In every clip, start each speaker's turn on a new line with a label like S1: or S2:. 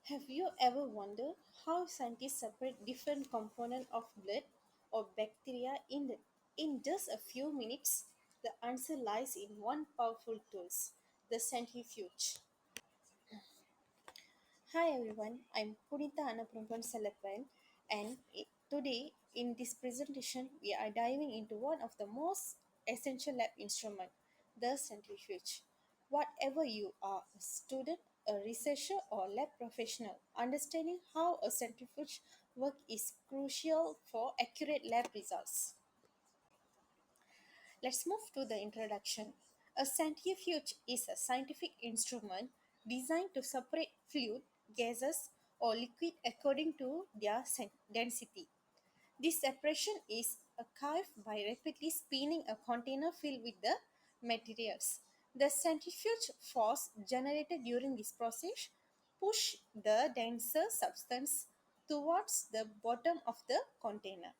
S1: Have you ever wondered how scientists separate different components of blood or bacteria in just a few minutes? The answer lies in one powerful tool, the centrifuge. Hi everyone, I'm Punita Anaprumpan Salapan, and today in this presentation we are diving into one of the most essential lab instrument, the centrifuge. Whatever you are, a student, a researcher or lab professional, understanding how a centrifuge works is crucial for accurate lab results. Let's move to the introduction. A centrifuge is a scientific instrument designed to separate fluid, gases, or liquid according to their density. This separation is achieved by rapidly spinning a container filled with the materials. The centrifuge force generated during this process push the denser substance towards the bottom of the container.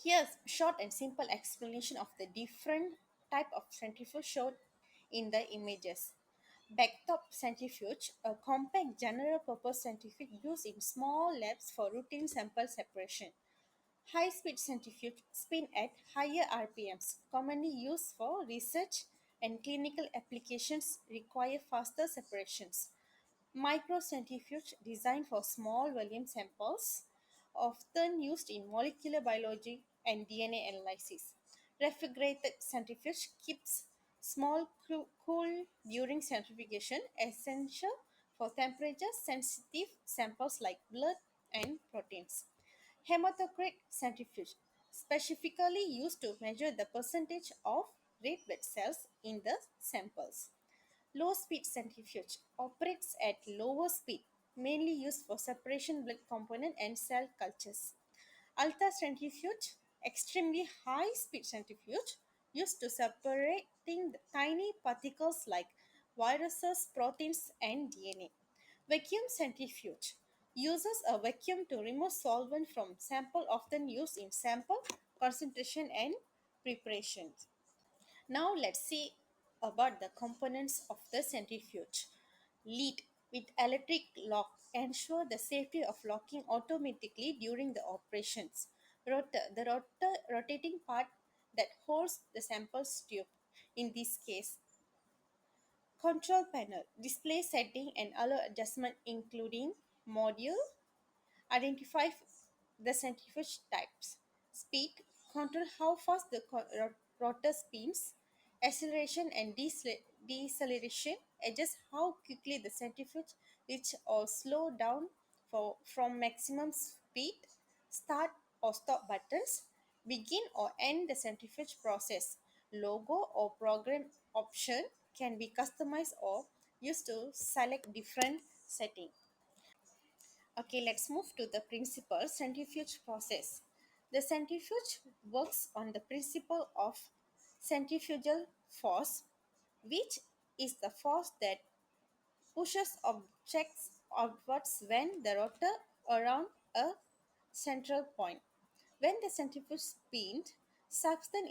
S1: Here's short and simple explanation of the different type of centrifuge shown in the images. Backtop centrifuge, a compact general purpose centrifuge used in small labs for routine sample separation. High speed centrifuge spin at higher RPMs, commonly used for research and clinical applications require faster separations. Microcentrifuge designed for small volume samples, often used in molecular biology and DNA analysis. Refrigerated centrifuge keeps small cool during centrifugation, essential for temperature sensitive samples like blood and proteins. Hematocrit centrifuge, specifically used to measure the percentage of red blood cells in the samples. Low speed centrifuge operates at lower speed, mainly used for separation blood component and cell cultures. Ultra centrifuge, extremely high speed centrifuge, used to separating the tiny particles like viruses, proteins, and DNA. Vacuum centrifuge uses a vacuum to remove solvent from sample, often used in sample concentration and preparation. Now let's see about the components of the centrifuge. Lead with electric lock ensure the safety of locking automatically during the operations. Rotor, the rotating part that holds the sample's tube. In this case, control panel display setting and allow adjustment including module. Identify the centrifuge types. Speed, control how fast the rotor spins. Acceleration and deceleration, adjust how quickly the centrifuge reach or slow down from maximum speed. Start or stop buttons. Begin or end the centrifuge process. Logo or program option can be customized or used to select different setting. Okay, let's move to the principal centrifuge process. The centrifuge works on the principle of centrifugal force, which is the force that pushes objects outwards when the rotor around a central point. When the centrifuge spins, substance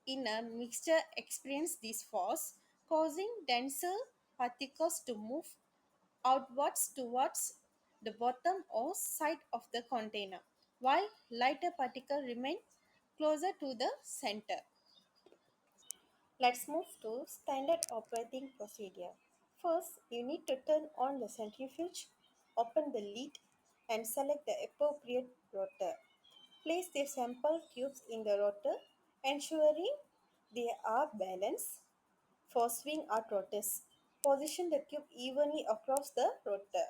S1: in a mixture experience this force, causing denser particles to move outwards towards the bottom or side of the container, while lighter particles remain closer to the center. Let's move to standard operating procedure. First, you need to turn on the centrifuge, open the lid, and select the appropriate rotor. Place the sample tubes in the rotor, ensuring they are balanced for swing out rotors. Position the tube evenly across the rotor.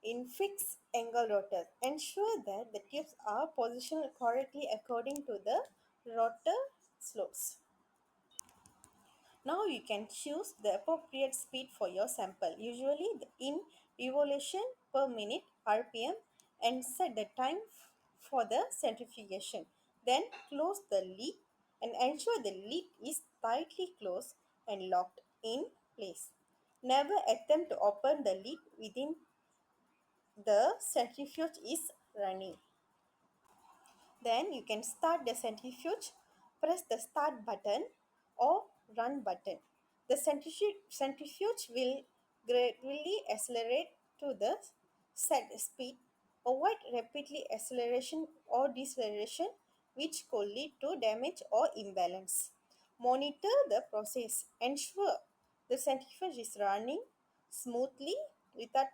S1: In fixed angle rotors, ensure that the tubes are positioned correctly according to the rotor slopes. Now you can choose the appropriate speed for your sample, usually in revolution per minute (rpm), and set the time for the centrifugation. Then close the lid and ensure the lid is tightly closed and locked in place. Never attempt to open the lid within the centrifuge is running. Then you can start the centrifuge, press the start button or run button. The centrifuge will gradually accelerate to the set speed, avoid rapidly acceleration or deceleration, which could lead to damage or imbalance. Monitor the process. Ensure the centrifuge is running smoothly without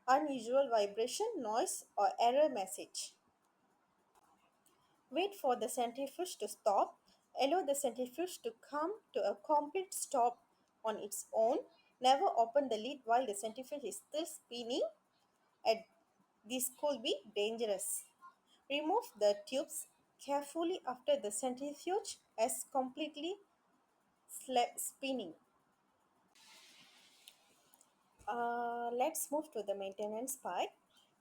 S1: unusual vibration, noise, or error message. Wait for the centrifuge to stop. Allow the centrifuge to come to a complete stop on its own. Never open the lid while the centrifuge is still spinning. And this could be dangerous. Remove the tubes carefully after the centrifuge has completely slept spinning. Let's move to the maintenance part.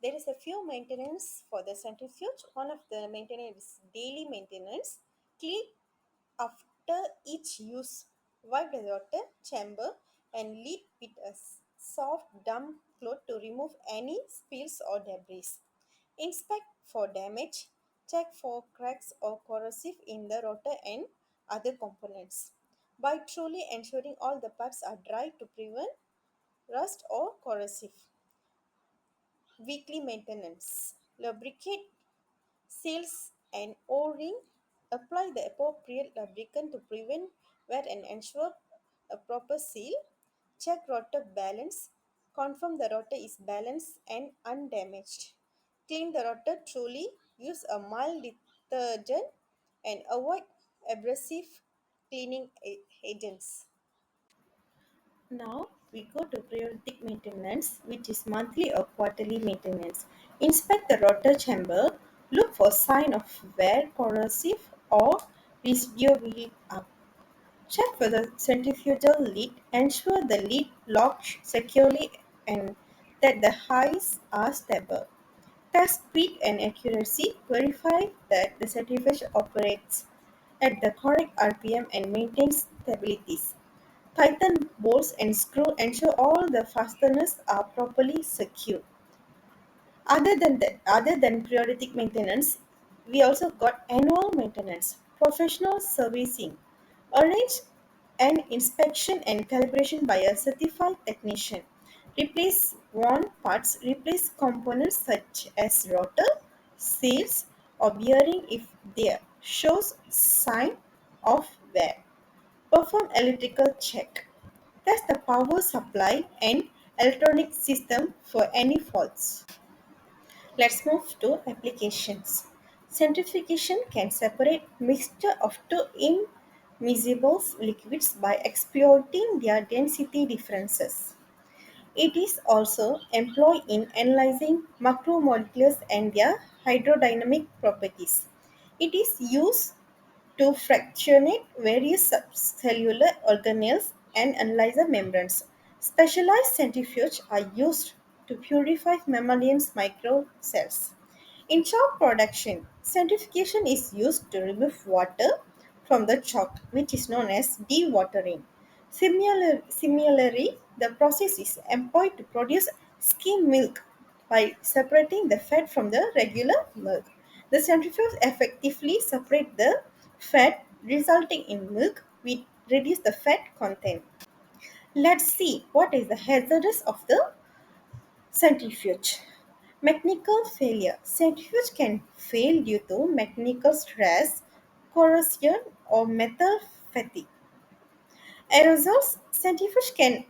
S1: There is a few maintenance for the centrifuge. One of the maintenance is daily maintenance. Clean after each use. Wipe the water chamber and leave with a soft damp cloth to remove any spills or debris. Inspect for damage. Check for cracks or corrosive in the rotor and other components. By truly ensuring all the parts are dry to prevent rust or corrosive. Weekly maintenance. Lubricate seals and O-ring. Apply the appropriate lubricant to prevent wear and ensure a proper seal. Check rotor balance. Confirm the rotor is balanced and undamaged. Clean the rotor thoroughly. Use a mild detergent and avoid abrasive cleaning agents. Now we go to periodic maintenance, which is monthly or quarterly maintenance. Inspect the rotor chamber. Look for sign of wear, corrosive, or residue wheel up. Check for the centrifugal lid. Ensure the lid locks securely and that the highs are stable. Test speed and accuracy. Verify that the centrifuge operates at the correct RPM and maintains stability. Tighten bolts and screw. Ensure all the fasteners are properly secured. Other than periodic maintenance, we also got annual maintenance, professional servicing. Arrange an inspection and calibration by a certified technician. Replace worn parts, replace components such as rotor, seals, or bearing if they shows sign of wear. Perform electrical check. Test the power supply and electronic system for any faults. Let's move to applications. Centrifugation can separate mixture of two immiscible liquids by exploiting their density differences. It is also employed in analyzing macromolecules and their hydrodynamic properties. It is used to fractionate various subcellular organelles and analyze the membranes. Specialized centrifuges are used to purify mammalian microcells. In chalk production, centrifugation is used to remove water from the chalk, which is known as dewatering. Similarly, the process is employed to produce skim milk by separating the fat from the regular milk. The centrifuge effectively separate the fat, resulting in milk with reduce the fat content. Let's see what is the hazardous of the centrifuge. Mechanical failure. Centrifuge can fail due to mechanical stress, corrosion, or metal fatigue. Aerosols. Centrifuge can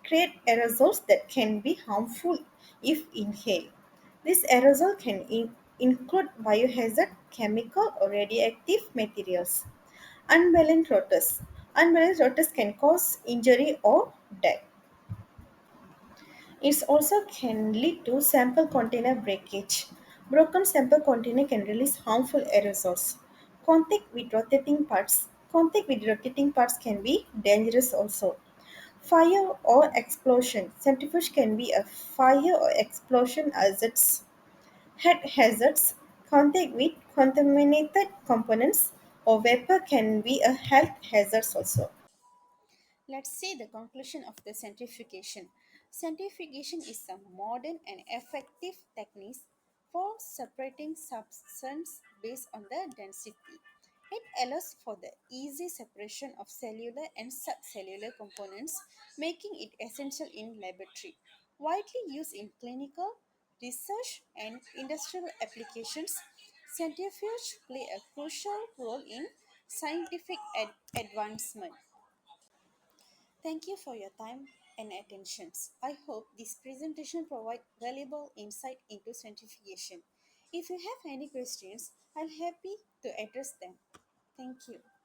S1: create aerosols that can be harmful if inhaled. This aerosol can include biohazard, chemical, or radioactive materials. Unbalanced rotors. Unbalanced rotors can cause injury or death. It also can lead to sample container breakage. Broken sample container can release harmful aerosols. Contact with rotating parts. Contact with rotating parts can be dangerous also. Fire or explosion. Centrifuge can be a fire or explosion hazards. Head hazards. Contact with contaminated components or vapor can be a health hazard also. Let's see the conclusion of the centrifugation. Centrifugation is a modern and effective technique for separating substance based on the density. It allows for the easy separation of cellular and subcellular components, making it essential in laboratory. Widely used in clinical, research, and industrial applications, centrifuges play a crucial role in scientific advancement. Thank you for your time and attentions. I hope this presentation provides valuable insight into centrifugation. If you have any questions, I'll happy to address them. Thank you.